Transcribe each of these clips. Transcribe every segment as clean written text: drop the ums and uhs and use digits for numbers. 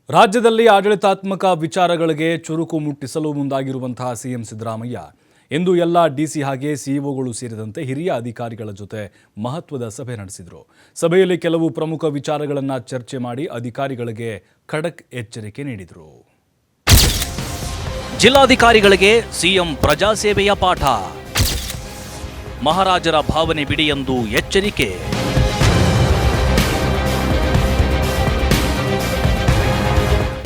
ರಾಜ್ಯದಲ್ಲಿ ಆಡಳಿತಾತ್ಮಕ ವಿಚಾರಗಳಿಗೆ ಚುರುಕು ಮುಟ್ಟಿಸಲು ಮುಂದಾಗಿರುವಂತಹ ಸಿಎಂ ಸಿದ್ದರಾಮಯ್ಯ ಇಂದು ಎಲ್ಲ ಡಿಸಿ ಹಾಗೆ ಸಿಇಒಗಳು ಸೇರಿದಂತೆ ಹಿರಿಯ ಅಧಿಕಾರಿಗಳ ಜೊತೆ ಮಹತ್ವದ ಸಭೆ ನಡೆಸಿದರು. ಸಭೆಯಲ್ಲಿ ಕೆಲವು ಪ್ರಮುಖ ವಿಚಾರಗಳನ್ನು ಚರ್ಚೆ ಮಾಡಿ ಅಧಿಕಾರಿಗಳಿಗೆ ಖಡಕ್ ಎಚ್ಚರಿಕೆ ನೀಡಿದರು. ಜಿಲ್ಲಾಧಿಕಾರಿಗಳಿಗೆ ಸಿಎಂ ಪ್ರಜಾಸೇವೆಯ ಪಾಠ, ಮಹಾರಾಜರ ಭಾವನೆ ಬಿಡಿ ಎಂದು ಎಚ್ಚರಿಕೆ.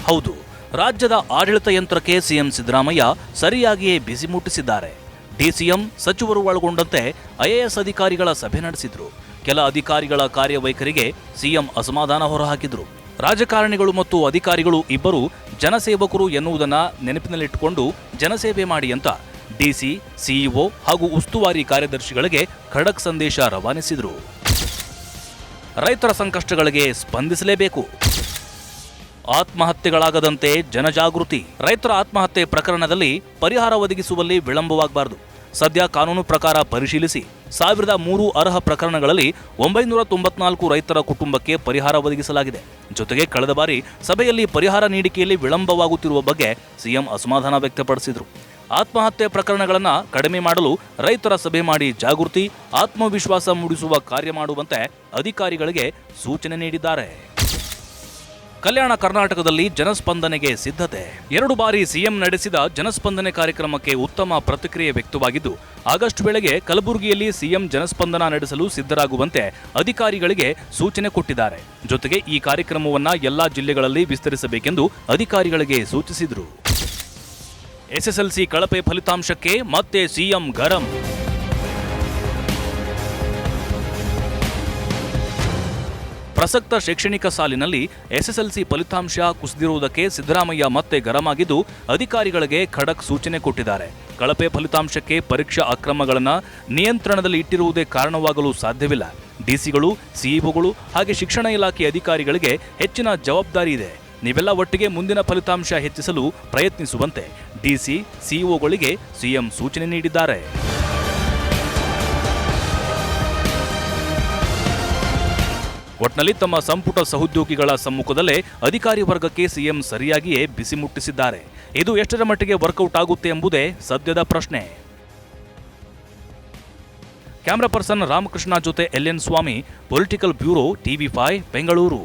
ಹೌದು, ರಾಜ್ಯದ ಆಡಳಿತ ಯಂತ್ರಕ್ಕೆ ಸಿಎಂ ಸಿದ್ದರಾಮಯ್ಯ ಸರಿಯಾಗಿಯೇ ಬಿಸಿ ಮುಟ್ಟಿಸಿದ್ದಾರೆ. ಡಿಸಿಎಂ ಸಚಿವರು ಒಳಗೊಂಡಂತೆ ಐಎಎಸ್ ಅಧಿಕಾರಿಗಳ ಸಭೆ ನಡೆಸಿದ್ರು. ಕೆಲ ಅಧಿಕಾರಿಗಳ ಕಾರ್ಯವೈಖರಿಗೆ ಸಿಎಂ ಅಸಮಾಧಾನ ಹೊರಹಾಕಿದ್ರು. ರಾಜಕಾರಣಿಗಳು ಮತ್ತು ಅಧಿಕಾರಿಗಳು ಇಬ್ಬರು ಜನಸೇವಕರು ಎನ್ನುವುದನ್ನು ನೆನಪಿನಲ್ಲಿಟ್ಟುಕೊಂಡು ಜನಸೇವೆ ಮಾಡಿ ಅಂತ ಡಿಸಿ, ಸಿಇಒ ಹಾಗೂ ಉಸ್ತುವಾರಿ ಕಾರ್ಯದರ್ಶಿಗಳಿಗೆ ಖಡಕ್ ಸಂದೇಶ ರವಾನಿಸಿದರು. ರೈತರ ಸಂಕಷ್ಟಗಳಿಗೆ ಸ್ಪಂದಿಸಲೇಬೇಕು. ಆತ್ಮಹತ್ಯೆಗಳಾಗದಂತೆ ಜನಜಾಗೃತಿ. ರೈತರ ಆತ್ಮಹತ್ಯೆ ಪ್ರಕರಣದಲ್ಲಿ ಪರಿಹಾರ ಒದಗಿಸುವಲ್ಲಿ ವಿಳಂಬವಾಗಬಾರದು. ಸದ್ಯ ಕಾನೂನು ಪ್ರಕಾರ ಪರಿಶೀಲಿಸಿ 1003 ಅರ್ಹ ಪ್ರಕರಣಗಳಲ್ಲಿ 994 ರೈತರ ಕುಟುಂಬಕ್ಕೆ ಪರಿಹಾರ ಒದಗಿಸಲಾಗಿದೆ. ಜೊತೆಗೆ ಕಳೆದ ಬಾರಿ ಸಭೆಯಲ್ಲಿ ಪರಿಹಾರ ನೀಡಿಕೆಯಲ್ಲಿ ವಿಳಂಬವಾಗುತ್ತಿರುವ ಬಗ್ಗೆ ಸಿಎಂ ಅಸಮಾಧಾನ ವ್ಯಕ್ತಪಡಿಸಿದರು. ಆತ್ಮಹತ್ಯೆ ಪ್ರಕರಣಗಳನ್ನು ಕಡಿಮೆ ಮಾಡಲು ರೈತರ ಸಭೆ ಮಾಡಿ ಜಾಗೃತಿ, ಆತ್ಮವಿಶ್ವಾಸ ಮೂಡಿಸುವ ಕಾರ್ಯ ಮಾಡುವಂತೆ ಅಧಿಕಾರಿಗಳಿಗೆ ಸೂಚನೆ ನೀಡಿದ್ದಾರೆ. ಕಲ್ಯಾಣ ಕರ್ನಾಟಕದಲ್ಲಿ ಜನಸ್ಪಂದನೆಗೆ ಸಿದ್ಧತೆ. 2 ಬಾರಿ ಸಿಎಂ ನಡೆಸಿದ ಜನಸ್ಪಂದನೆ ಕಾರ್ಯಕ್ರಮಕ್ಕೆ ಉತ್ತಮ ಪ್ರತಿಕ್ರಿಯೆ ವ್ಯಕ್ತವಾಗಿದ್ದು, ಆಗಸ್ಟ್ ವೇಳೆಗೆ ಕಲಬುರಗಿಯಲ್ಲಿ ಸಿಎಂ ಜನಸ್ಪಂದನ ನಡೆಸಲು ಸಿದ್ಧರಾಗುವಂತೆ ಅಧಿಕಾರಿಗಳಿಗೆ ಸೂಚನೆ ಕೊಟ್ಟಿದ್ದಾರೆ. ಜೊತೆಗೆ ಈ ಕಾರ್ಯಕ್ರಮವನ್ನು ಎಲ್ಲಾ ಜಿಲ್ಲೆಗಳಲ್ಲಿ ವಿಸ್ತರಿಸಬೇಕೆಂದು ಅಧಿಕಾರಿಗಳಿಗೆ ಸೂಚಿಸಿದರು. ಎಸ್ಎಸ್ಎಲ್ಸಿ ಕಳಪೆ ಫಲಿತಾಂಶಕ್ಕೆ ಮತ್ತೆ ಸಿಎಂ ಗರಂ. ಪ್ರಸಕ್ತ ಶೈಕ್ಷಣಿಕ ಸಾಲಿನಲ್ಲಿ ಎಸ್ಎಸ್ಎಲ್ಸಿ ಫಲಿತಾಂಶ ಕುಸಿದಿರುವುದಕ್ಕೆ ಸಿದ್ದರಾಮಯ್ಯ ಮತ್ತೆ ಗರಂ ಆಗಿದ್ದು, ಅಧಿಕಾರಿಗಳಿಗೆ ಖಡಕ್ ಸೂಚನೆ ಕೊಟ್ಟಿದ್ದಾರೆ. ಕಳಪೆ ಫಲಿತಾಂಶಕ್ಕೆ ಪರೀಕ್ಷಾ ಅಕ್ರಮಗಳನ್ನು ನಿಯಂತ್ರಣದಲ್ಲಿ ಇಟ್ಟಿರುವುದೇ ಕಾರಣವಾಗಲು ಸಾಧ್ಯವಿಲ್ಲ. ಡಿಸಿಗಳು, ಸಿಇಒಗಳು ಹಾಗೆ ಶಿಕ್ಷಣ ಇಲಾಖೆ ಅಧಿಕಾರಿಗಳಿಗೆ ಹೆಚ್ಚಿನ ಜವಾಬ್ದಾರಿ ಇದೆ. ನೀವೆಲ್ಲ ಒಟ್ಟಿಗೆ ಮುಂದಿನ ಫಲಿತಾಂಶ ಹೆಚ್ಚಿಸಲು ಪ್ರಯತ್ನಿಸುವಂತೆ ಡಿಸಿ, ಸಿಇಒಗಳಿಗೆ ಸಿಎಂ ಸೂಚನೆ ನೀಡಿದ್ದಾರೆ. ಒಟ್ನಲ್ಲಿ ತಮ್ಮ ಸಂಪುಟ ಸಹೋದ್ಯೋಗಿಗಳ ಸಮ್ಮುಖದಲ್ಲೇ ಅಧಿಕಾರಿ ವರ್ಗಕ್ಕೆ ಸಿಎಂ ಸರಿಯಾಗಿಯೇ ಬಿಸಿ ಮುಟ್ಟಿಸಿದ್ದಾರೆ. ಇದು ಎಷ್ಟರ ಮಟ್ಟಿಗೆ ವರ್ಕೌಟ್ ಆಗುತ್ತೆ ಎಂಬುದೇ ಸದ್ಯದ ಪ್ರಶ್ನೆ. ಕ್ಯಾಮರಾ ಪರ್ಸನ್ ರಾಮಕೃಷ್ಣ ಜೊತೆ LN ಸ್ವಾಮಿ, ಪೊಲಿಟಿಕಲ್ ಬ್ಯೂರೋ, TV5 ಬೆಂಗಳೂರು.